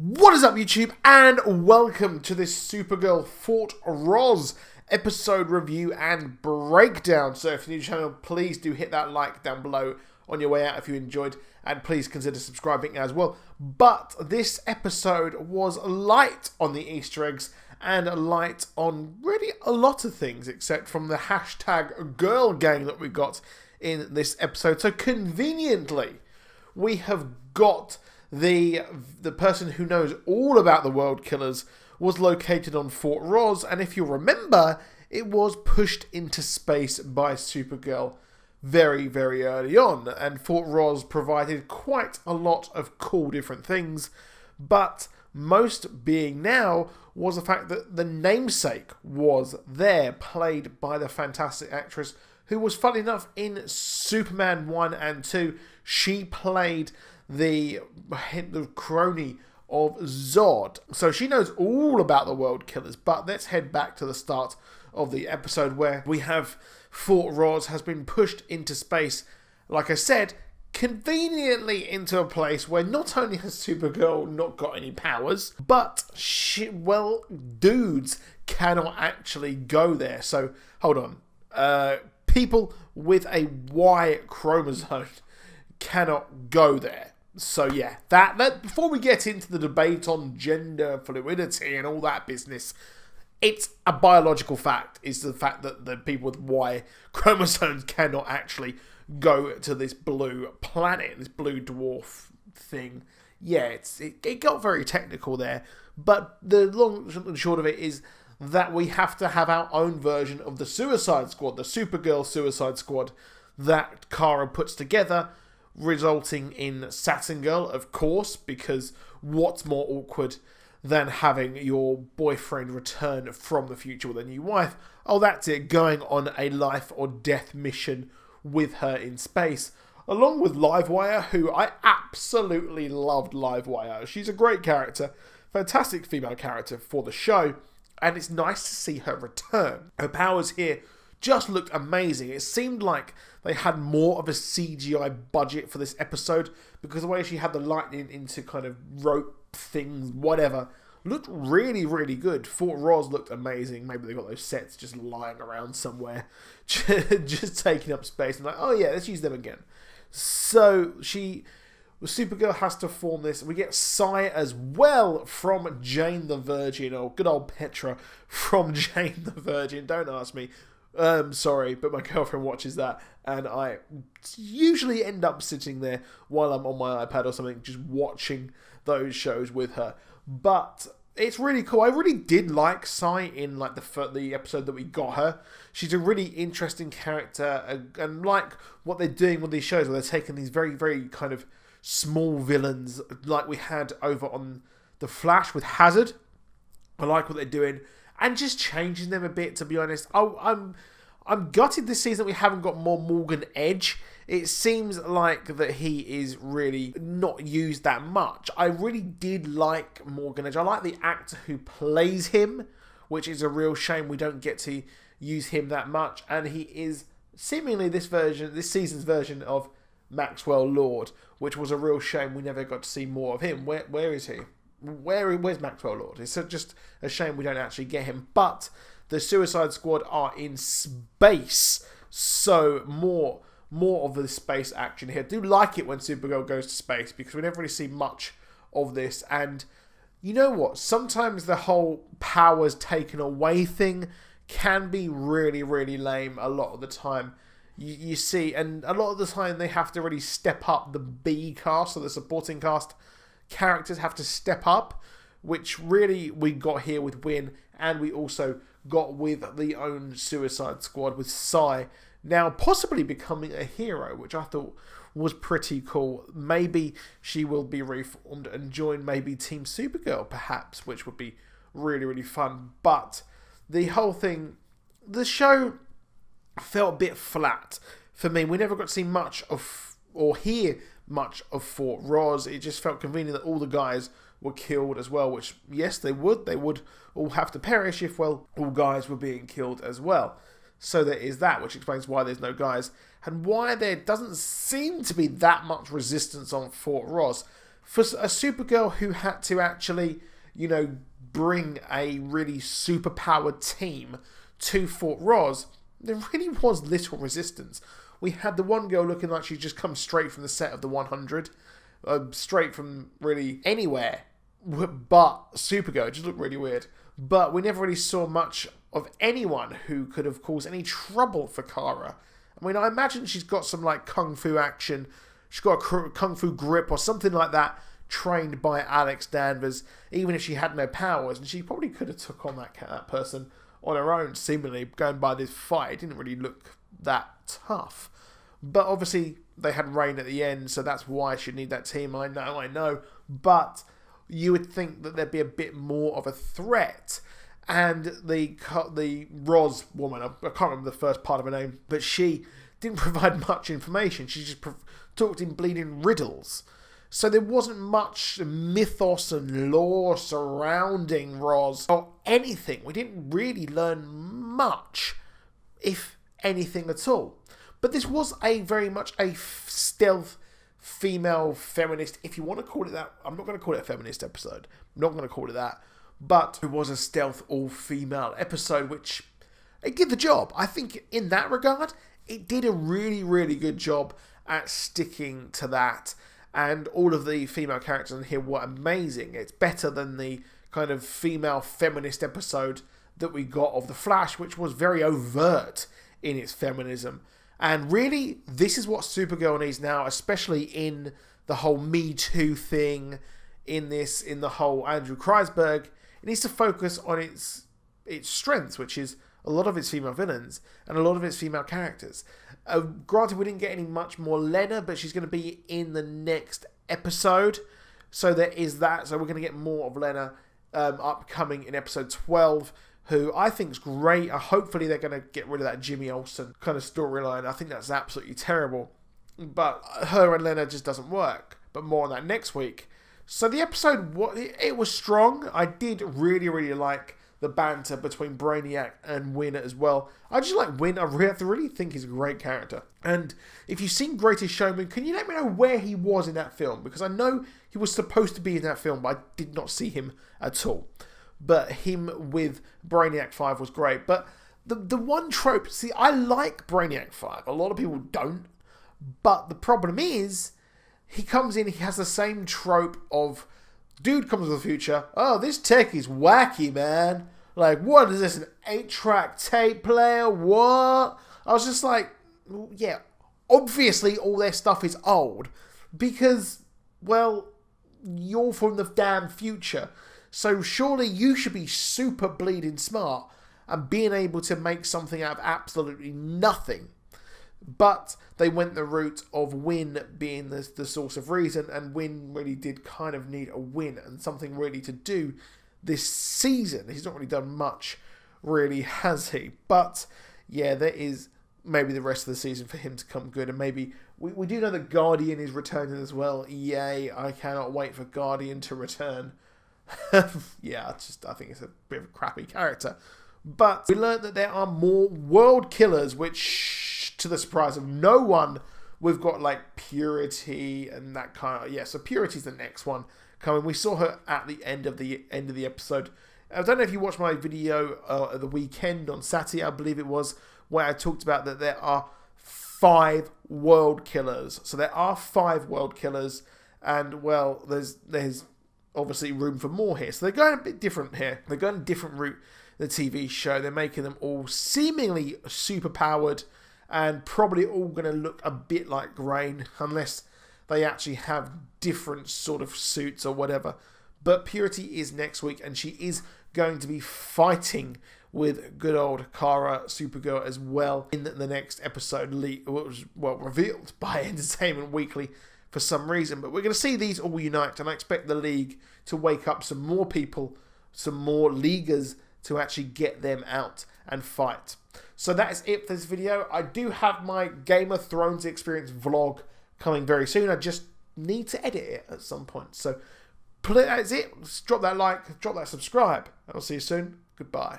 What is up, YouTube, and welcome to this Supergirl Fort Roz episode review and breakdown. So if you're new to the channel, please do hit that like down below on your way out if you enjoyed, and please consider subscribing as well. But this episode was light on the Easter eggs and light on really a lot of things, except from the hashtag girl gang that we got in this episode. So conveniently, we have got the person who knows all about the world killers was located on Fort Roz, and if you remember, it was pushed into space by Supergirl very, very early on, and Fort Roz provided quite a lot of cool different things, but most being now was the fact that the namesake was there, played by the fantastic actress who was, funny enough, in Superman 1 and 2. She played the crony of Zod. So she knows all about the world killers, but let's head back to the start of the episode where we have Fort Roz has been pushed into space, like I said, conveniently into a place where not only has Supergirl not got any powers, but dudes cannot actually go there. So, hold on. People with a Y chromosome cannot go there. So yeah, that before we get into the debate on gender fluidity and all that business, it's a biological fact, is the fact that the people with Y chromosomes cannot actually go to this blue planet, this blue dwarf thing. Yeah, it got very technical there, but the long and short of it is that we have to have our own version of the Suicide Squad, the Supergirl Suicide Squad that Kara puts together, resulting in Saturn Girl, of course, because what's more awkward than having your boyfriend return from the future with a new wife? Oh, that's it, going on a life or death mission with her in space, along with Livewire, who I absolutely loved. Livewire, she's a great character, fantastic female character for the show, and it's nice to see her return. Her powers here just looked amazing. It seemed like they had more of a CGI budget for this episode, because the way she had the lightning into kind of rope things, whatever, looked really, really good. Fort Roz looked amazing. Maybe they got those sets just lying around somewhere, just taking up space, and like, oh yeah, let's use them again. So Supergirl has to form this. We get Psy as well from Jane the Virgin, or good old Petra from Jane the Virgin. Don't ask me. Sorry, but my girlfriend watches that, and I usually end up sitting there while I'm on my iPad or something, just watching those shows with her. But it's really cool. I really did like Psy in like the episode that we got her. She's a really interesting character, and like what they're doing with these shows, where they're taking these very, very kind of small villains, like we had over on The Flash with Hazard. I like what they're doing, and just changing them a bit, to be honest. I'm gutted this season we haven't got more Morgan Edge. It seems like that he is really not used that much. I really did like Morgan Edge. I like the actor who plays him, which is a real shame we don't get to use him that much. And he is seemingly this season's version of Maxwell Lord, which was a real shame we never got to see more of him. Where is he? Where's Maxwell Lord? It's just a shame we don't actually get him. But the Suicide Squad are in space, so more of the space action here. I do like it when Supergirl goes to space, because we never really see much of this. And you know what? Sometimes the whole powers taken away thing can be really, really lame a lot of the time. You see, and a lot of the time they have to really step up the B cast, or the supporting cast characters have to step up, which really we got here with Win, and we also got with the own Suicide Squad with Psy now possibly becoming a hero, which I thought was pretty cool. Maybe she will be reformed and join maybe Team Supergirl perhaps, which would be really, really fun. But the whole thing, the show felt a bit flat for me. We never got to see much of, or hear much of Fort Roz. It just felt convenient that all the guys were killed as well, which, yes, they would all have to perish if, well, all guys were being killed as well. So there is that, which explains why there's no guys, and why there doesn't seem to be that much resistance on Fort Roz. for a Supergirl who had to actually, you know, bring a really superpowered team to Fort Ross, there really was little resistance. We had the one girl looking like she'd just come straight from the set of the 100, straight from really anywhere, but Supergirl. It just looked really weird. But we never really saw much of anyone who could have caused any trouble for Kara. I mean, I imagine she's got some like kung fu action. She's got a kung fu grip or something like that, trained by Alex Danvers, even if she had no powers. And she probably could have took on that person on her own, seemingly, going by this fight. It didn't really look that tough. But obviously, they had Rain at the end, so that's why she'd need that team. I know. But you would think that there'd be a bit more of a threat. And the Roz woman, I can't remember the first part of her name, but she didn't provide much information. She just talked in bleeding riddles. So there wasn't much mythos and lore surrounding Roz or anything. We didn't really learn much, if anything at all. But this was very much a stealth female feminist, if you want to call it that. I'm not going to call it a feminist episode. I'm not going to call it that. But it was a stealth all-female episode, which it did the job. I think in that regard, it did a really, really good job at sticking to that. And all of the female characters in here were amazing. It's better than the kind of female feminist episode that we got of The Flash, which was very overt in its feminism. And really, this is what Supergirl needs now, especially in the whole Me Too thing, in the whole Andrew Kreisberg. It needs to focus on its strengths, which is a lot of its female villains and a lot of its female characters. Granted, we didn't get any much more Lena, but she's going to be in the next episode. So there is that. So we're going to get more of Lena upcoming in episode 12, who I think is great. Hopefully they're going to get rid of that Jimmy Olsen kind of storyline. I think that's absolutely terrible. But her and Lena just doesn't work. But more on that next week. So the episode, it was strong. I did really, really like the banter between Brainiac and Winn as well. I just like Winn. I really think he's a great character. And if you've seen Greatest Showman, can you let me know where he was in that film? Because I know he was supposed to be in that film, but I did not see him at all. But him with Brainiac 5 was great. But the one trope, see, I like Brainiac 5. A lot of people don't. But the problem is, he comes in, he has the same trope of, dude comes from the future, oh, this tech is wacky, man. Like, what is this, an 8-track tape player? What? I was just like, yeah, obviously all their stuff is old. Because, well, you're from the damn future. So surely you should be super bleeding smart and being able to make something out of absolutely nothing. But they went the route of Winn being the source of reason, and Winn really did kind of need a win and something really to do this season. He's not really done much, really, has he? But yeah, there is maybe the rest of the season for him to come good, and maybe we do know that Guardian is returning as well. Yay, I cannot wait for Guardian to return. Yeah, I think it's a bit of a crappy character. But we learned that there are more world killers, which, to the surprise of no one, we've got like Purity and that kind of, yeah, so Purity's the next one coming. We saw her at the end of the episode. I don't know if you watched my video at the weekend on Saturday, I believe it was, where I talked about that there are 5 world killers. So there are 5 world killers, and well, there's obviously room for more here. So they're going a bit different here. They're going a different route, the TV show. They're making them all seemingly super powered and probably all going to look a bit like Rain, unless they actually have different sort of suits or whatever. But Purity is next week, and she is going to be fighting with good old Kara, Supergirl, as well in the next episode, was revealed by Entertainment Weekly for some reason. But we're going to see these all unite, and I expect the League to wake up some more people, some more Leaguers, to actually get them out and fight. So that is it for this video. I do have my Game of Thrones experience vlog coming very soon. I just need to edit it at some point. So that is it. Drop that like, drop that subscribe, and I'll see you soon. Goodbye.